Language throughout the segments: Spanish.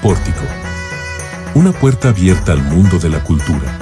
Pórtico. Una puerta abierta al mundo de la cultura.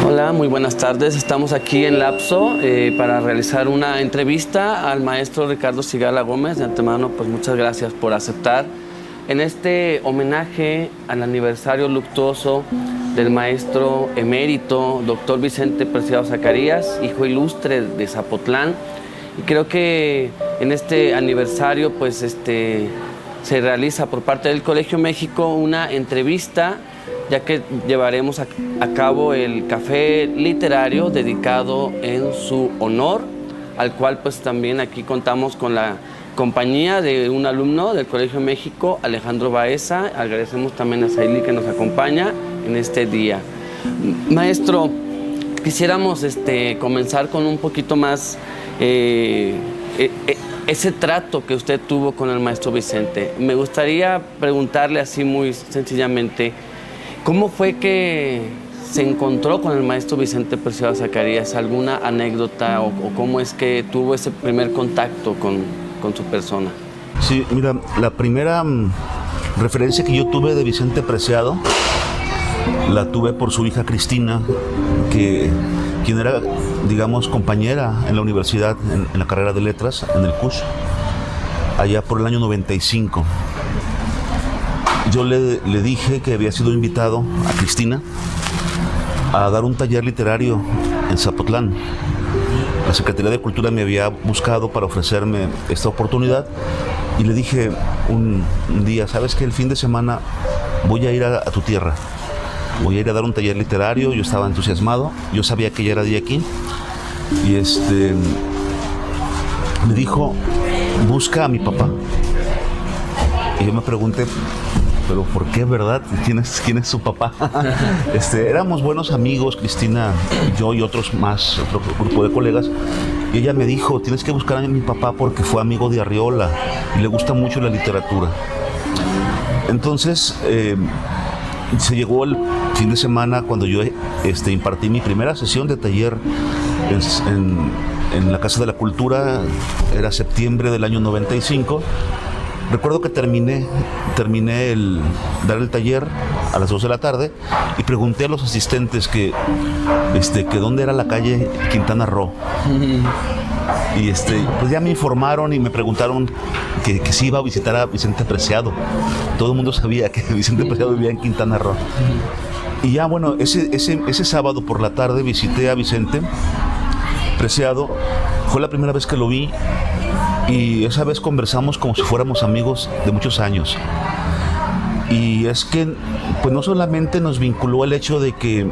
Hola, muy buenas tardes. Estamos aquí en Lapso para realizar una entrevista al maestro Ricardo Sigala Gómez. De antemano, pues muchas gracias por aceptar. En este homenaje al aniversario luctuoso del maestro emérito, doctor Vicente Preciado Zacarías, hijo ilustre de Zapotlán. Y creo que en este aniversario, pues se realiza por parte del Colegio México una entrevista, ya que llevaremos a cabo el café literario dedicado en su honor, al cual pues también aquí contamos con la compañía de un alumno del Colegio México, Alejandro Baeza. Agradecemos también a Saily que nos acompaña en este día. Maestro, quisiéramos comenzar con un poquito más ese trato que usted tuvo con el maestro Vicente. Me gustaría preguntarle así muy sencillamente, ¿cómo fue que se encontró con el maestro Vicente Preciado Zacarías? ¿Alguna anécdota o cómo es que tuvo ese primer contacto con su persona? Sí, mira, la primera referencia que yo tuve de Vicente Preciado la tuve por su hija Cristina, quien era, digamos, compañera en la universidad, en la carrera de letras, en el CUSH, allá por el año 95. Yo le dije que había sido invitado a Cristina a dar un taller literario en Zapotlán. La Secretaría de Cultura me había buscado para ofrecerme esta oportunidad y le dije un día, ¿sabes qué? El fin de semana voy a ir a tu tierra, voy a ir a dar un taller literario. Yo estaba entusiasmado, yo sabía que ella era de aquí y me dijo, busca a mi papá. Y yo me pregunté, pero ¿por qué, verdad? ¿Quién es su papá? Éramos buenos amigos, Cristina, yo y otros más, otro grupo de colegas, y ella me dijo, tienes que buscar a mi papá porque fue amigo de Arriola y le gusta mucho la literatura. Entonces, se llegó el fin de semana cuando yo impartí mi primera sesión de taller en la Casa de la Cultura, era septiembre del año 95. Recuerdo que terminé dar el taller a las 2 de la tarde y pregunté a los asistentes que dónde era la calle Quintana Roo. Y pues ya me informaron y me preguntaron que si iba a visitar a Vicente Preciado. Todo el mundo sabía que Vicente Preciado vivía en Quintana Roo. Y ya bueno, ese sábado por la tarde visité a Vicente Preciado. Fue la primera vez que lo vi. Y esa vez conversamos como si fuéramos amigos de muchos años. Y es que, pues no solamente nos vinculó el hecho de que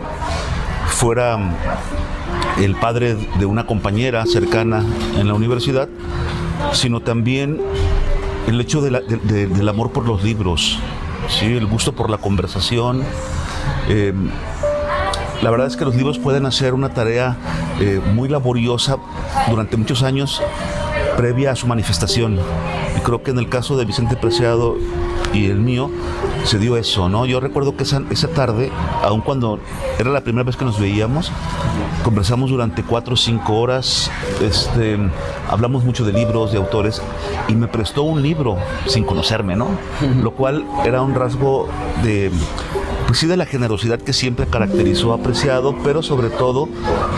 fuera el padre de una compañera cercana en la universidad, sino también el hecho del amor por los libros, ¿sí? El gusto por la conversación. La verdad es que los libros pueden hacer una tarea muy laboriosa durante muchos años previa a su manifestación. Y creo que en el caso de Vicente Preciado y el mío se dio eso, ¿no? Yo recuerdo que esa tarde, aun cuando era la primera vez que nos veíamos, conversamos durante 4 o 5 horas, hablamos mucho de libros, de autores, y me prestó un libro sin conocerme, ¿no? Lo cual era un rasgo pues sí, de la generosidad que siempre caracterizó a Preciado, pero sobre todo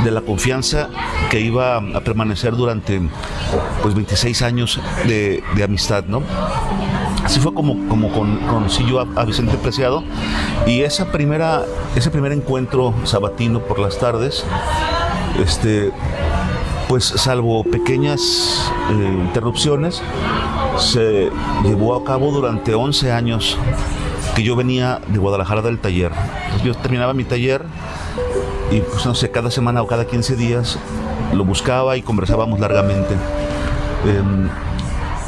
de la confianza que iba a permanecer durante pues 26 años de amistad, ¿no? Así fue como conocí yo a Vicente Preciado, y ese primer encuentro sabatino por las tardes, pues salvo pequeñas interrupciones, se llevó a cabo durante 11 años que yo venía de Guadalajara del taller. Entonces, yo terminaba mi taller y pues no sé, cada semana o cada 15 días lo buscaba y conversábamos largamente.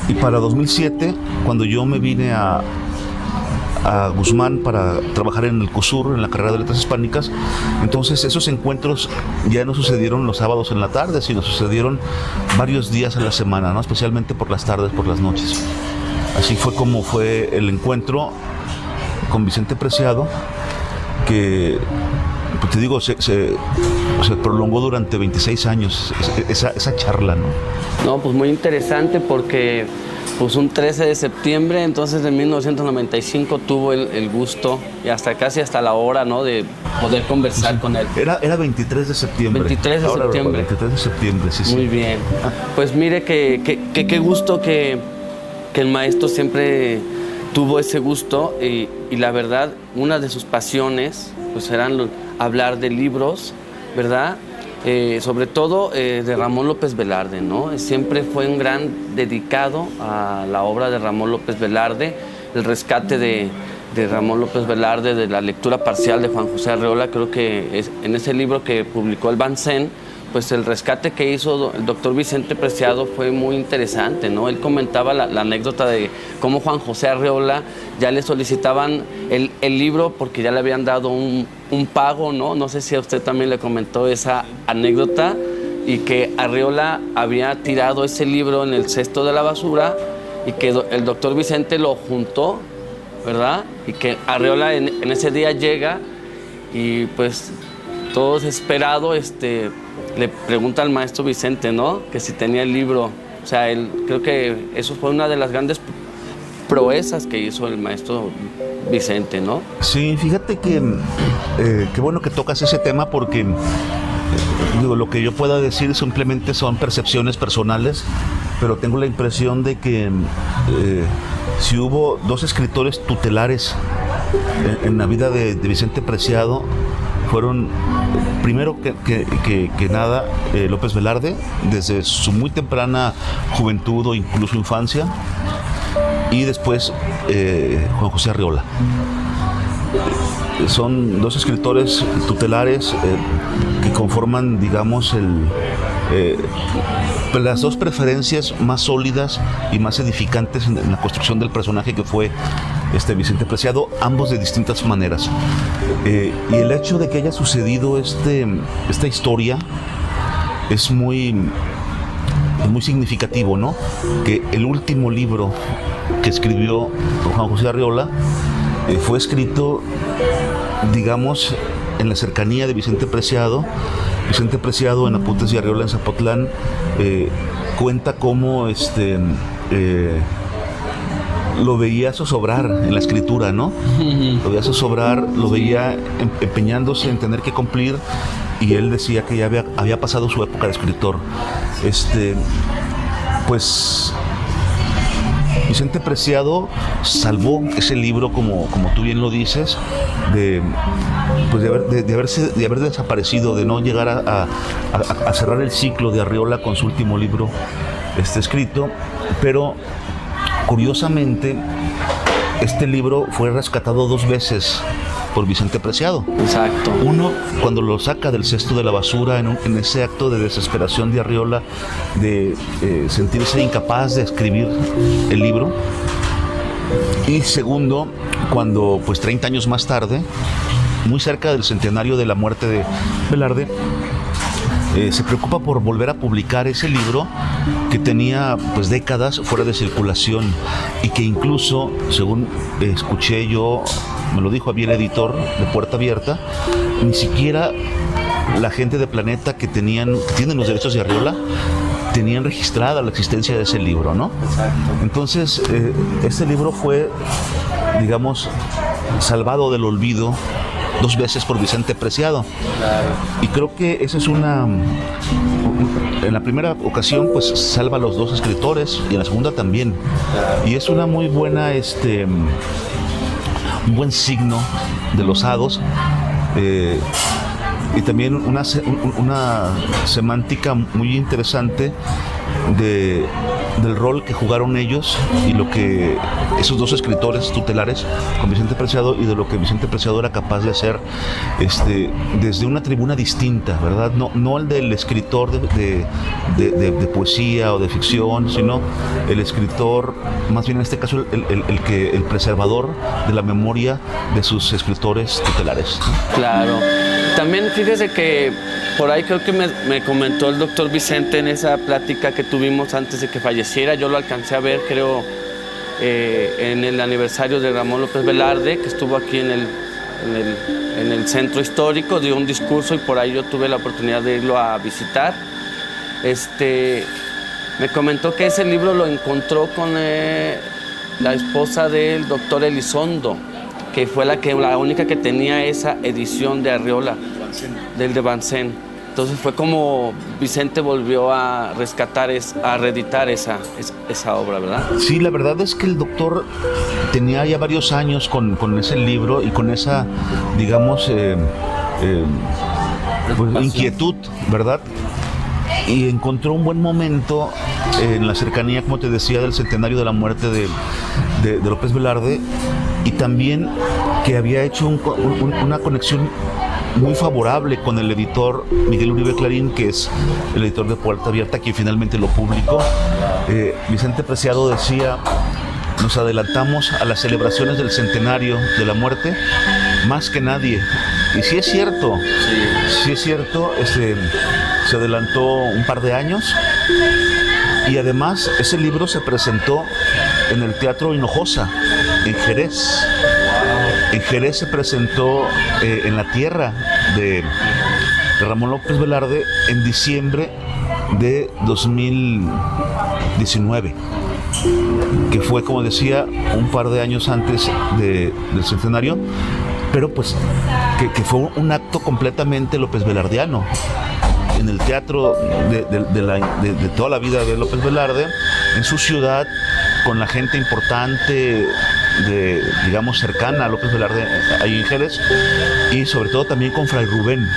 Y para 2007, cuando yo me vine a Guzmán para trabajar en el CUSUR, en la carrera de Letras Hispánicas, entonces esos encuentros ya no sucedieron los sábados en la tarde, sino sucedieron varios días a la semana, ¿no? Especialmente por las tardes, por las noches. Así fue como fue el encuentro con Vicente Preciado, que, pues te digo, se prolongó durante 26 años esa charla, ¿no? No, pues muy interesante porque pues un 13 de septiembre, entonces de 1995 tuvo el gusto y hasta la hora, ¿no?, de poder conversar con él. Era 23 de septiembre. 23 de septiembre. 23 de septiembre, sí. Muy bien. Pues mire qué gusto que el maestro siempre tuvo ese gusto y la verdad, una de sus pasiones pues eran hablar de libros, ¿verdad? Sobre todo de Ramón López Velarde, ¿no? Siempre fue un gran dedicado a la obra de Ramón López Velarde, el rescate de Ramón López Velarde, de la lectura parcial de Juan José Arreola. Creo que en ese libro que publicó el Bansen, pues el rescate que hizo el doctor Vicente Preciado fue muy interesante, ¿no? Él comentaba la anécdota de cómo Juan José Arreola ya le solicitaban el libro porque ya le habían dado un pago, ¿no? No sé si a usted también le comentó esa anécdota, y que Arreola había tirado ese libro en el cesto de la basura y que el doctor Vicente lo juntó, ¿verdad? Y que Arreola en ese día llega y pues todo desesperado, le pregunta al maestro Vicente, ¿no?, que si tenía el libro. O sea, creo que eso fue una de las grandes proezas que hizo el maestro Vicente, ¿no? Sí, fíjate que qué bueno que tocas ese tema porque digo, lo que yo pueda decir simplemente son percepciones personales, pero tengo la impresión de que si hubo dos escritores tutelares en la vida de Vicente Preciado, fueron primero que nada López Velarde, desde su muy temprana juventud o incluso infancia, y después Juan José Arreola. Son dos escritores tutelares que conforman, digamos, las dos preferencias más sólidas y más edificantes en la construcción del personaje que fue Vicente Preciado, ambos de distintas maneras. Y el hecho de que haya sucedido esta historia es muy significativo, ¿no? Que el último libro que escribió Juan José Arreola fue escrito, digamos, en la cercanía de Vicente Preciado. Vicente Preciado, en Apuntes de Arreola en Zapotlán, cuenta cómo lo veía zozobrar en la escritura, ¿no? Lo veía zozobrar, lo veía empeñándose en tener que cumplir, y él decía que ya había pasado su época de escritor. Pues Vicente Preciado salvó ese libro, como tú bien lo dices, de haber desaparecido, de no llegar a cerrar el ciclo de Arreola con su último libro escrito. Pero curiosamente, este libro fue rescatado 2 veces por Vicente Preciado. Exacto. Uno, cuando lo saca del cesto de la basura, en ese acto de desesperación de Arreola, de sentirse incapaz de escribir el libro. Y segundo, cuando pues 30 años más tarde, muy cerca del centenario de la muerte de Velarde, se preocupa por volver a publicar ese libro que tenía pues décadas fuera de circulación, y que incluso, según escuché yo, me lo dijo a mí el editor de Puerta Abierta, ni siquiera la gente de Planeta que tienen los derechos de Arreola tenían registrada la existencia de ese libro, ¿no? Exacto. Entonces, este libro fue, digamos, salvado del olvido 2 veces por Vicente Preciado. Claro. Y creo que esa es en la primera ocasión pues salva a los 2 escritores, y en la segunda también. Claro. Y es una muy buena, un buen signo de los hados, y también una semántica muy interesante del rol que jugaron ellos y lo que esos dos escritores tutelares con Vicente Preciado, y de lo que Vicente Preciado era capaz de hacer desde una tribuna distinta, ¿verdad? No el del escritor de poesía o de ficción, sino el escritor, más bien en este caso el preservador de la memoria de sus escritores tutelares. Claro. También fíjese que por ahí creo que me comentó el doctor Vicente en esa plática que tuvimos antes de que falleciera. Yo lo alcancé a ver, creo, en el aniversario de Ramón López Velarde, que estuvo aquí en el centro histórico, dio un discurso y por ahí yo tuve la oportunidad de irlo a visitar. Me comentó que ese libro lo encontró con la esposa del doctor Elizondo, que fue la única que tenía esa edición de Arreola, del de Bansen. Entonces fue como Vicente volvió a rescatar, a reeditar esa obra, ¿verdad? Sí, la verdad es que el doctor tenía ya varios años con ese libro y con esa, digamos, pues, inquietud, ¿verdad? Y encontró un buen momento en la cercanía, como te decía, del centenario de la muerte de López Velarde, y también que había hecho una conexión muy favorable con el editor Miguel Uribe Clarín, que es el editor de Puerta Abierta, quien finalmente lo publicó. Vicente Preciado decía: nos adelantamos a las celebraciones del centenario de la muerte más que nadie. Y sí es cierto, se adelantó un par de años, y además ese libro se presentó en el Teatro Hinojosa, en Jerez. En Jerez se presentó en la tierra de Ramón López Velarde en diciembre de 2019, que fue, como decía, un par de años antes del centenario, pero pues que fue un acto completamente López Velardiano. En el teatro de toda la vida de López Velarde, en su ciudad, con la gente importante, digamos, cercana a López Velarde, ahí en Jerez, y sobre todo también con Fray Rubén. Wow.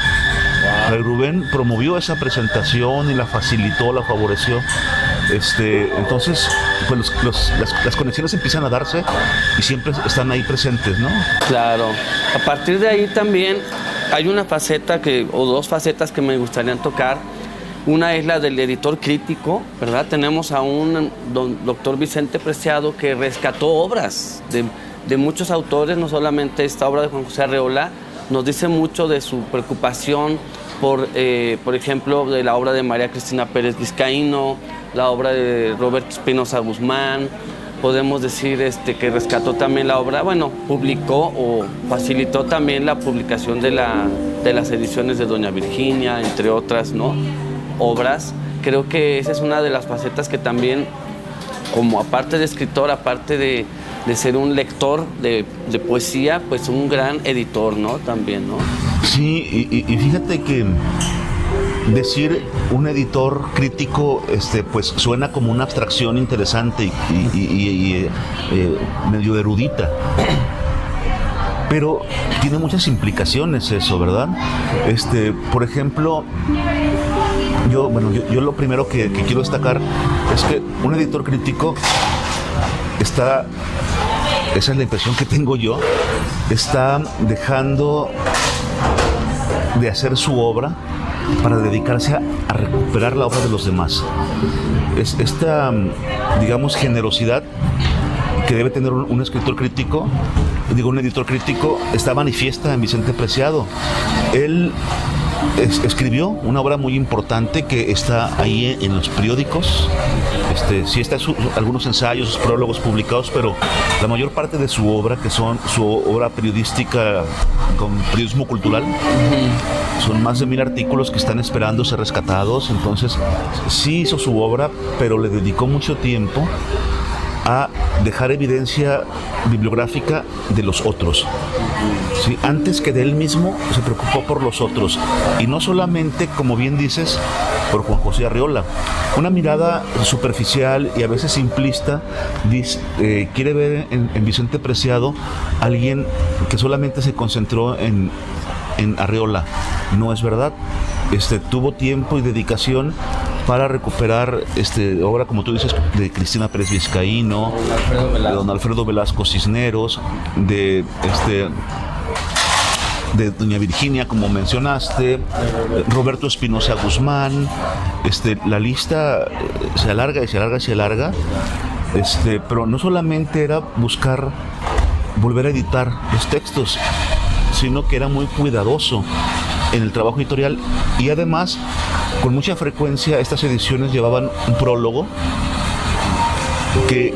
Fray Rubén promovió esa presentación y la facilitó, la favoreció. Entonces, pues las conexiones empiezan a darse y siempre están ahí presentes, ¿no? Claro. A partir de ahí también hay una faceta o dos facetas que me gustaría tocar. Una es la del editor crítico, ¿verdad? Tenemos a un doctor Vicente Preciado que rescató obras de muchos autores, no solamente esta obra de Juan José Arreola. Nos dice mucho de su preocupación por ejemplo, de la obra de María Cristina Pérez Vizcaíno, la obra de Roberto Espinosa Guzmán. Podemos decir que rescató también la obra, publicó o facilitó también la publicación de las ediciones de Doña Virginia, entre otras, ¿no?, obras. Creo que esa es una de las facetas que también, como aparte de escritor, aparte de ser un lector de poesía, pues un gran editor, ¿no?, también, ¿no? Sí, y fíjate que decir un editor crítico pues suena como una abstracción interesante y medio erudita, pero tiene muchas implicaciones eso, ¿verdad? Por ejemplo, yo lo primero que quiero destacar es que un editor crítico esa es la impresión que tengo yo, está dejando de hacer su obra para dedicarse a recuperar la obra de los demás. Esta, digamos, generosidad que debe tener un escritor crítico, un editor crítico, está manifiesta en Vicente Preciado. Él escribió una obra muy importante que está ahí en los periódicos. Sí está algunos ensayos, sus prólogos publicados, pero la mayor parte de su obra, que son su obra periodística con periodismo cultural, son más de 1000 artículos que están esperando ser rescatados. Entonces sí hizo su obra, pero le dedicó mucho tiempo a dejar evidencia bibliográfica de los otros. ¿Sí? Antes que de él mismo, se preocupó por los otros. Y no solamente, como bien dices, por Juan José Arreola. Una mirada superficial y a veces simplista quiere ver en Vicente Preciado alguien que solamente se concentró en Arreola. No es verdad. Tuvo tiempo y dedicación para recuperar obra, como tú dices, de Cristina Pérez Vizcaíno, de don Alfredo Velasco Cisneros, de doña Virginia, como mencionaste, Roberto Espinosa Guzmán. La lista se alarga y se alarga y se alarga. Pero no solamente era buscar volver a editar los textos, sino que era muy cuidadoso en el trabajo editorial, y además con mucha frecuencia estas ediciones llevaban un prólogo que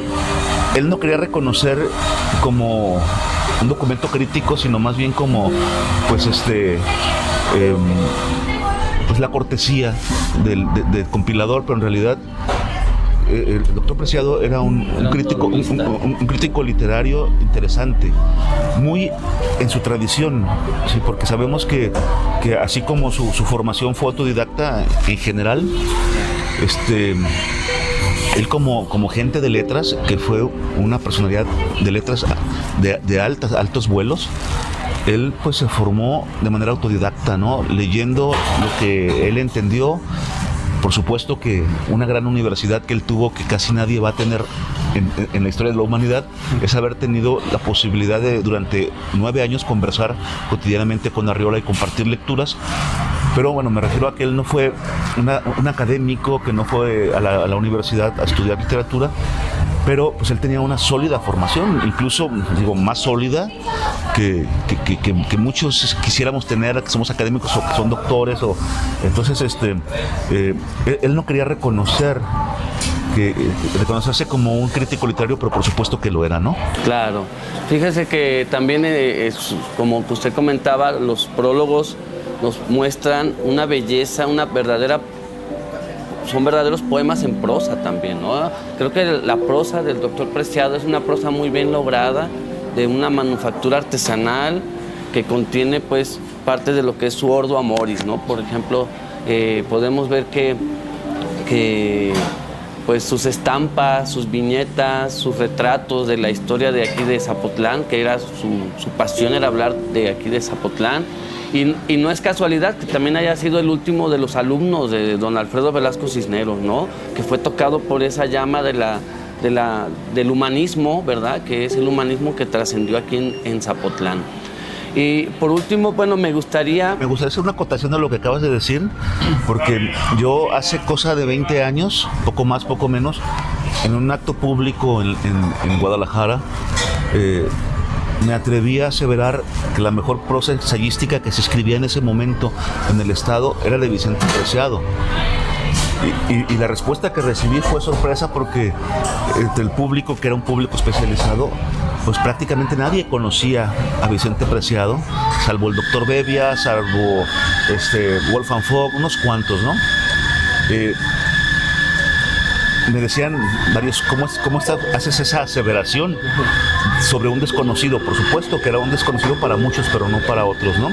él no quería reconocer como un documento crítico, sino más bien como pues la cortesía del compilador, pero en realidad el doctor Preciado era un crítico literario interesante, muy en su tradición, ¿sí? Porque sabemos que así como su formación fue autodidacta en general, él como gente de letras, que fue una personalidad de letras de altos vuelos, él pues se formó de manera autodidacta, ¿no? Leyendo lo que él entendió. Por supuesto que una gran universidad que él tuvo, que casi nadie va a tener en la historia de la humanidad, es haber tenido la posibilidad de durante 9 años conversar cotidianamente con Arriola y compartir lecturas. Pero bueno, me refiero a que él no fue un académico, que no fue a la universidad a estudiar literatura, pero pues él tenía una sólida formación, incluso digo más sólida que muchos quisiéramos tener, que somos académicos o que son doctores. Entonces él no quería reconocerse como un crítico literario, pero por supuesto que lo era, ¿no? Claro. Fíjese que también, como usted comentaba, los prólogos nos muestran una belleza, son verdaderos poemas en prosa también, ¿no? Creo que la prosa del doctor Preciado es una prosa muy bien lograda, de una manufactura artesanal que contiene pues parte de lo que es su Ordo Amoris, ¿no? Por ejemplo, podemos ver que pues sus estampas, sus viñetas, sus retratos de la historia de aquí de Zapotlán, que era su pasión, era hablar de aquí de Zapotlán. Y no es casualidad que también haya sido el último de los alumnos de don Alfredo Velasco Cisneros, ¿no? Que fue tocado por esa llama del humanismo, ¿verdad? Que es el humanismo que trascendió aquí en Zapotlán. Y por último, bueno, me gustaría hacer una acotación a lo que acabas de decir, porque yo hace cosa de 20 años, poco más, poco menos, en un acto público en Guadalajara, me atreví a aseverar que la mejor prosa ensayística que se escribía en ese momento en el estado era de Vicente Preciado. Y la respuesta que recibí fue sorpresa, porque entre el público, que era un público especializado, pues prácticamente nadie conocía a Vicente Preciado, salvo el doctor Bebbia, salvo Wolfgang Fogg, unos cuantos, ¿no? Me decían varios, ¿cómo haces esa aseveración sobre un desconocido? Por supuesto que era un desconocido para muchos, pero no para otros, ¿no?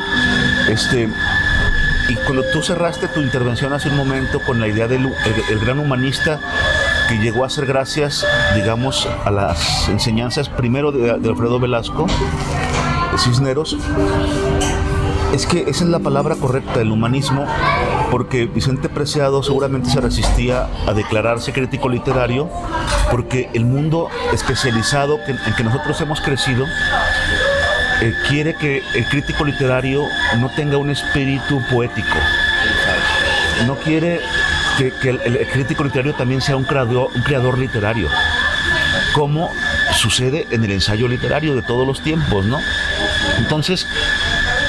Y cuando tú cerraste tu intervención hace un momento con la idea del gran humanista que llegó a hacer gracias, digamos, a las enseñanzas primero de Alfredo Velasco Cisneros, es que esa es la palabra correcta, el humanismo, porque Vicente Preciado seguramente se resistía a declararse crítico literario, porque el mundo especializado en que nosotros hemos crecido quiere que el crítico literario no tenga un espíritu poético. No quiere que el crítico literario también sea un creador literario, como sucede en el ensayo literario de todos los tiempos, ¿no? Entonces,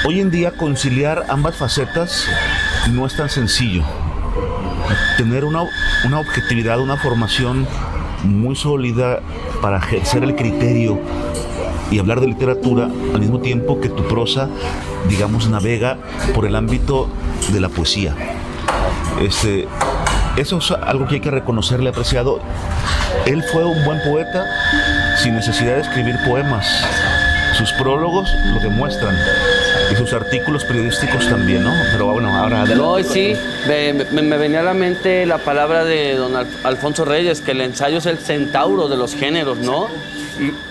hoy en día conciliar ambas facetas no es tan sencillo. Tener una objetividad, una formación muy sólida para ejercer el criterio y hablar de literatura al mismo tiempo que tu prosa, digamos, navega por el ámbito de la poesía. Eso es algo que hay que reconocerle a Preciado. Él fue un buen poeta sin necesidad de escribir poemas. Sus prólogos lo demuestran, y sus artículos periodísticos también, ¿no? Pero bueno, ahora adelante. No, sí, me venía a la mente la palabra de don Alfonso Reyes, que el ensayo es el centauro de los géneros, ¿no?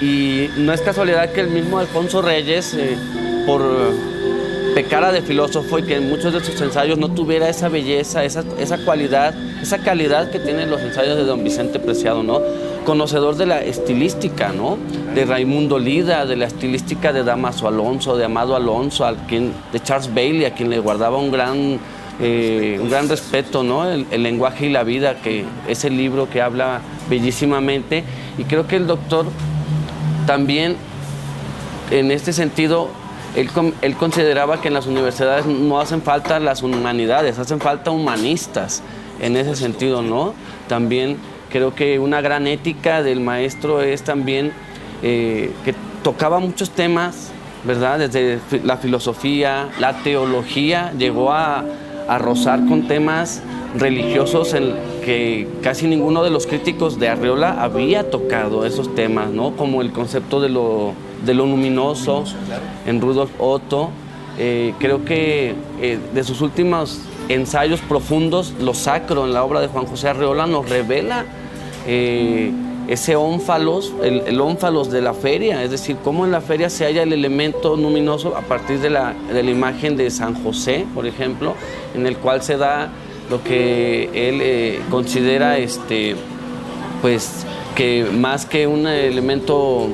Y no es casualidad que el mismo Alfonso Reyes, por pecara de filósofo y que en muchos de sus ensayos no tuviera esa belleza, esa cualidad esa calidad que tienen los ensayos de don Vicente Preciado, ¿no? Conocedor de la estilística, ¿no? De Raimundo Lida, de la estilística de Dámaso Alonso, de Amado Alonso, de Charles Bailey, a quien le guardaba un gran respeto, ¿no? El lenguaje y la vida, que es el libro que habla bellísimamente. Y creo que el doctor también, en este sentido, él consideraba que en las universidades no hacen falta las humanidades, hacen falta humanistas, en ese sentido, ¿no? También creo que una gran ética del maestro es también que tocaba muchos temas, ¿verdad? Desde la filosofía, la teología, llegó a rozar con temas religiosos en que casi ninguno de los críticos de Arriola había tocado esos temas, ¿no? Como el concepto de lo luminoso en Rudolf Otto. Creo que de sus últimos ensayos profundos, Lo Sacro, en la obra de Juan José Arriola, nos revela ese ónfalos, el ónfalos de la feria, es decir, cómo en la feria se halla el elemento luminoso a partir de la imagen de San José, por ejemplo, en el cual se da lo que él considera pues que más que un elemento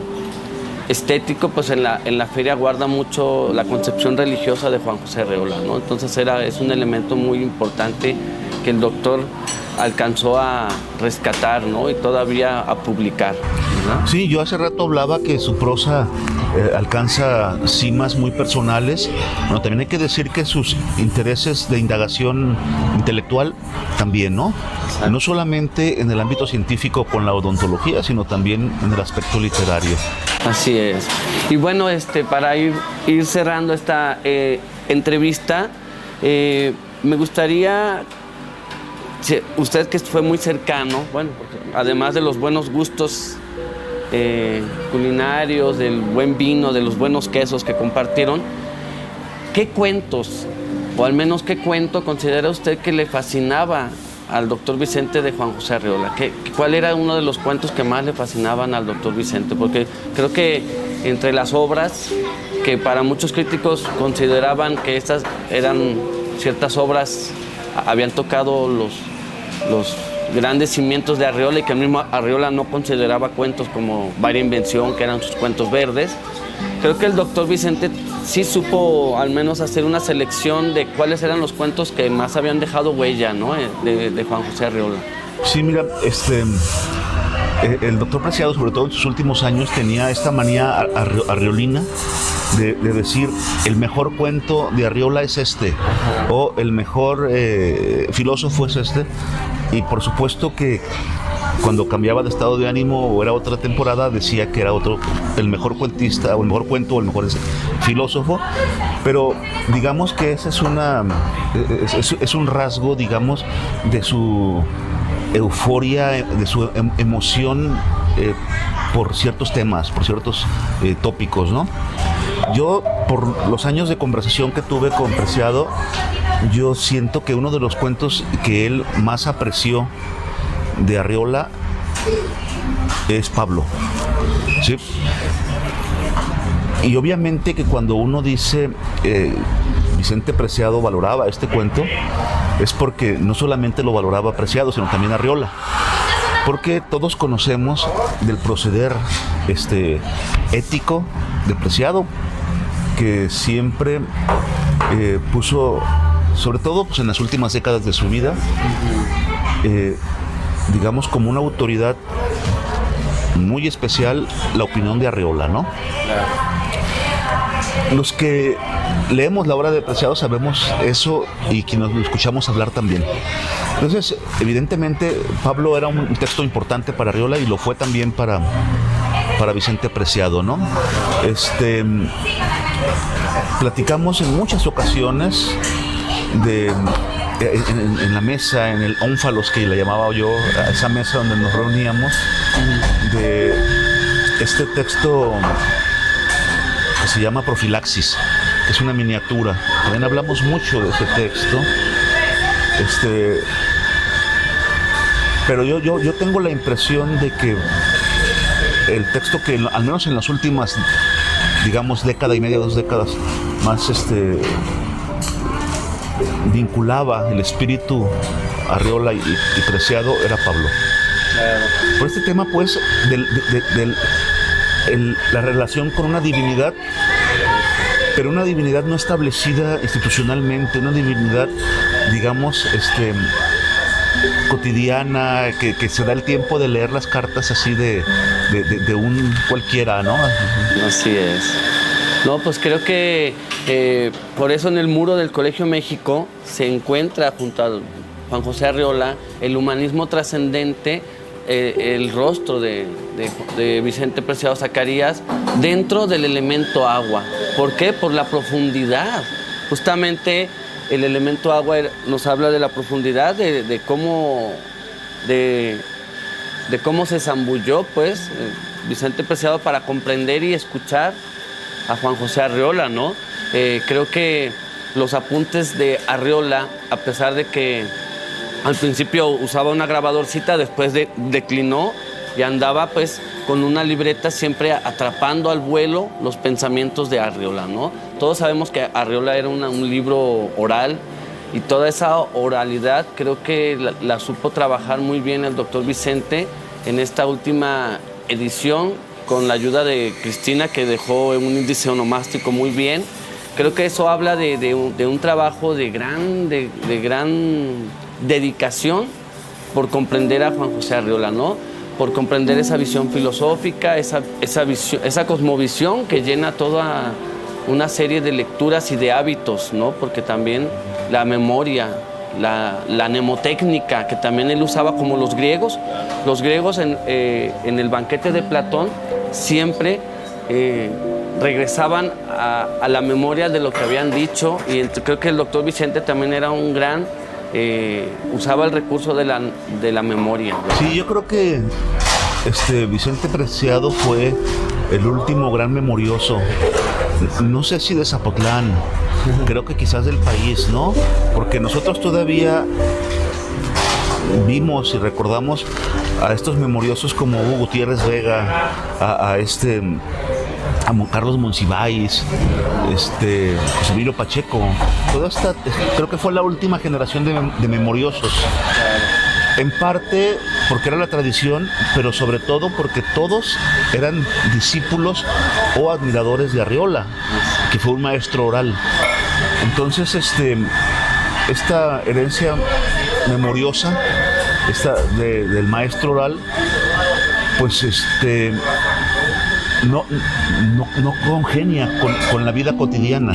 estético, pues en la feria guarda mucho la concepción religiosa de Juan José Arriola, ¿no? Entonces es un elemento muy importante que el doctor alcanzó a rescatar, ¿no? Y todavía a publicar, ¿verdad? Sí, yo hace rato hablaba que su prosa alcanza cimas muy personales. Bueno, también hay que decir que sus intereses de indagación intelectual también, ¿no? Exacto. No solamente en el ámbito científico con la odontología, sino también en el aspecto literario. Así es. Y bueno, para ir cerrando esta entrevista, me gustaría, usted que fue muy cercano, bueno, además de los buenos gustos culinarios, del buen vino, de los buenos quesos que compartieron, ¿qué cuentos, o al menos qué cuento considera usted que le fascinaba al doctor Vicente de Juan José Arriola? ¿Cuál era uno de los cuentos que más le fascinaban al doctor Vicente? Porque creo que entre las obras que para muchos críticos consideraban que estas eran ciertas obras, habían tocado los grandes cimientos de Arriola, y que el mismo Arriola no consideraba cuentos como Varia Invención, que eran sus cuentos verdes. Creo que el doctor Vicente sí supo al menos hacer una selección de cuáles eran los cuentos que más habían dejado huella, ¿no? de Juan José Arriola. Sí, mira, el doctor Preciado, sobre todo en sus últimos años, tenía esta manía arriolina de decir: el mejor cuento de Arriola es este, o el mejor filósofo es este. Y por supuesto que cuando cambiaba de estado de ánimo o era otra temporada, decía que era el mejor cuentista, o el mejor cuento, o el mejor filósofo. Pero digamos que ese es un rasgo, digamos, de su euforia, de su emoción por ciertos temas, por ciertos tópicos, ¿no? Yo, por los años de conversación que tuve con Preciado, yo siento que uno de los cuentos que él más apreció de Arriola es Pablo, ¿sí? Y obviamente que cuando uno dice Vicente Preciado valoraba este cuento, es porque no solamente lo valoraba Preciado, sino también Arriola. Porque todos conocemos del proceder ético de Preciado, que siempre puso, sobre todo pues en las últimas décadas de su vida, digamos como una autoridad muy especial, la opinión de Arriola, ¿no? Los que leemos la obra de Preciado sabemos eso, y quienes lo escuchamos hablar también. Entonces, evidentemente, Pablo era un texto importante para Arriola, y lo fue también para Vicente Preciado, ¿no? Platicamos en muchas ocasiones en la mesa, en el ónfalos que le llamaba yo, a esa mesa donde nos reuníamos, de este texto que se llama Profilaxis, que es una miniatura. También hablamos mucho de ese texto. Pero yo tengo la impresión de que el texto que, al menos en las últimas, digamos, década y media, 2 décadas, más vinculaba el espíritu Arriola y Preciado era Pablo. Claro. Por este tema, pues, la relación con una divinidad, pero una divinidad no establecida institucionalmente, una divinidad, digamos, cotidiana, que se da el tiempo de leer las cartas así de un cualquiera, ¿no? Así es. No, pues creo que por eso en el muro del Colegio México se encuentra junto a Juan José Arriola el humanismo trascendente, el rostro de Vicente Preciado Zacarías dentro del elemento agua. ¿Por qué? Por la profundidad. Justamente el elemento agua nos habla de la profundidad, de cómo se zambulló, pues, Vicente Preciado para comprender y escuchar a Juan José Arriola, ¿no? Creo que los apuntes de Arriola, a pesar de que al principio usaba una grabadorcita, después declinó y andaba pues con una libreta siempre atrapando al vuelo los pensamientos de Arriola, ¿no? Todos sabemos que Arriola era un libro oral, y toda esa oralidad creo que la supo trabajar muy bien el doctor Vicente en esta última edición, con la ayuda de Cristina, que dejó un índice onomástico muy bien. Creo que eso habla de un trabajo de gran dedicación por comprender a Juan José Arriola, ¿no? Por comprender esa visión filosófica, esa cosmovisión que llena toda una serie de lecturas y de hábitos, ¿no? Porque también la memoria, la mnemotécnica, que también él usaba como los griegos. Los griegos en el banquete de Platón siempre regresaban a la memoria de lo que habían dicho, y creo que el doctor Vicente también era un gran, usaba el recurso de la memoria. Sí, yo creo que Vicente Preciado fue el último gran memorioso, no sé si de Zapotlán, creo que quizás del país, ¿no? Porque nosotros todavía vimos y recordamos a estos memoriosos como Hugo Gutiérrez Vega, a Carlos Monsiváis, José Emilio Pacheco. Toda esta, creo que fue la última generación de memoriosos. En parte porque era la tradición, pero sobre todo porque todos eran discípulos o admiradores de Arriola, que fue un maestro oral. Entonces, esta herencia memoriosa, del maestro oral, pues no congenia con la vida cotidiana.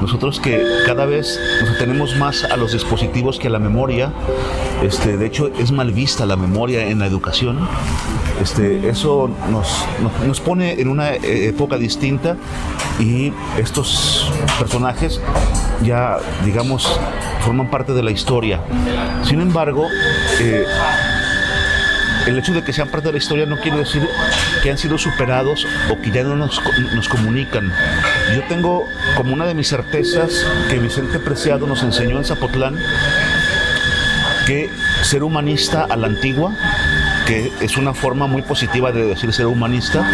Nosotros que cada vez nos atenemos más a los dispositivos que a la memoria, de hecho es mal vista la memoria en la educación. Eso nos pone en una época distinta, y estos personajes ya, digamos, forman parte de la historia. Sin embargo, el hecho de que sean parte de la historia no quiere decir que han sido superados o que ya no nos comunican. Yo tengo como una de mis certezas que Vicente Preciado nos enseñó en Zapotlán que ser humanista a la antigua, que es una forma muy positiva de decir ser humanista,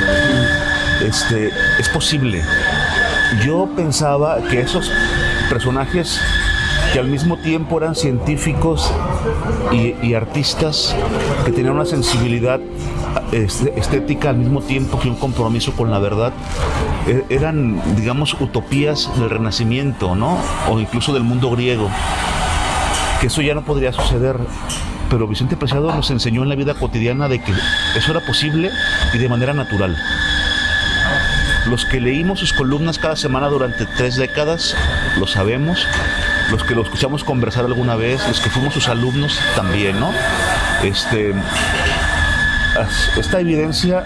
es posible. Yo pensaba que esos personajes que al mismo tiempo eran científicos y artistas, que tenían una sensibilidad estética al mismo tiempo que un compromiso con la verdad, eran, digamos, utopías del Renacimiento, ¿no? O incluso del mundo griego, que eso ya no podría suceder. Pero Vicente Preciado nos enseñó en la vida cotidiana de que eso era posible y de manera natural. Los que leímos sus columnas cada semana durante 3 décadas, lo sabemos. Los que lo escuchamos conversar alguna vez, los que fuimos sus alumnos también, ¿no? Esta evidencia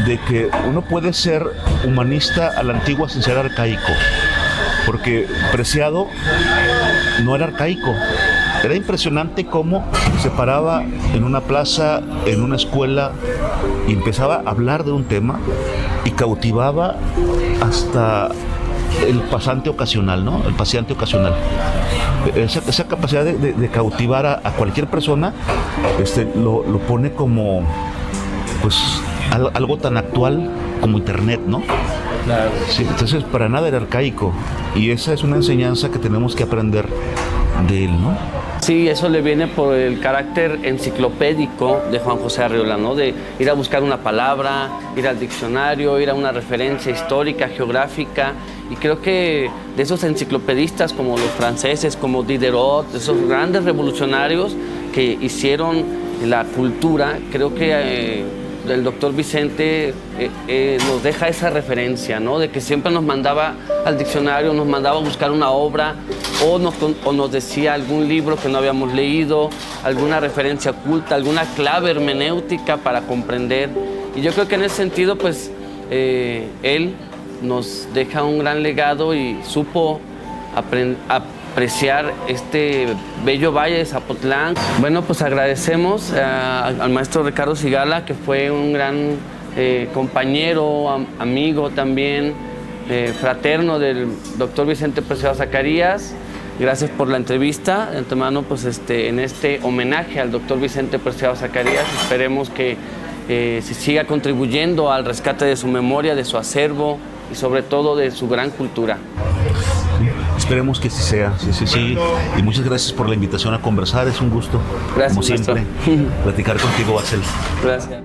de que uno puede ser humanista a la antigua sin ser arcaico, porque Preciado no era arcaico. Era impresionante cómo se paraba en una plaza, en una escuela, y empezaba a hablar de un tema y cautivaba hasta el pasante ocasional, ¿no? El paseante ocasional. Esa capacidad de cautivar a cualquier persona, lo pone como, pues, algo tan actual como Internet, ¿no? Claro. Sí, entonces, para nada era arcaico, y esa es una enseñanza que tenemos que aprender de él, ¿no? Sí, eso le viene por el carácter enciclopédico de Juan José Arriola, ¿no? De ir a buscar una palabra, ir al diccionario, ir a una referencia histórica, geográfica. Y creo que de esos enciclopedistas como los franceses, como Diderot, esos grandes revolucionarios que hicieron la cultura, creo que el doctor Vicente nos deja esa referencia, ¿no? De que siempre nos mandaba al diccionario, nos mandaba a buscar una obra o nos decía algún libro que no habíamos leído, alguna referencia oculta, alguna clave hermenéutica para comprender. Y yo creo que en ese sentido, pues, él nos deja un gran legado y supo apreciar este bello valle de Zapotlán. Bueno, pues agradecemos al maestro Ricardo Cigala, que fue un gran compañero, amigo también, fraterno del doctor Vicente Preciado Zacarías. Gracias por la entrevista. De antemano, pues en este homenaje al doctor Vicente Preciado Zacarías, esperemos que se siga contribuyendo al rescate de su memoria, de su acervo y sobre todo de su gran cultura. Esperemos que así sea, sí. Y muchas gracias por la invitación a conversar, es un gusto. Gracias, como siempre, maestro. platicar contigo, Axel. Gracias.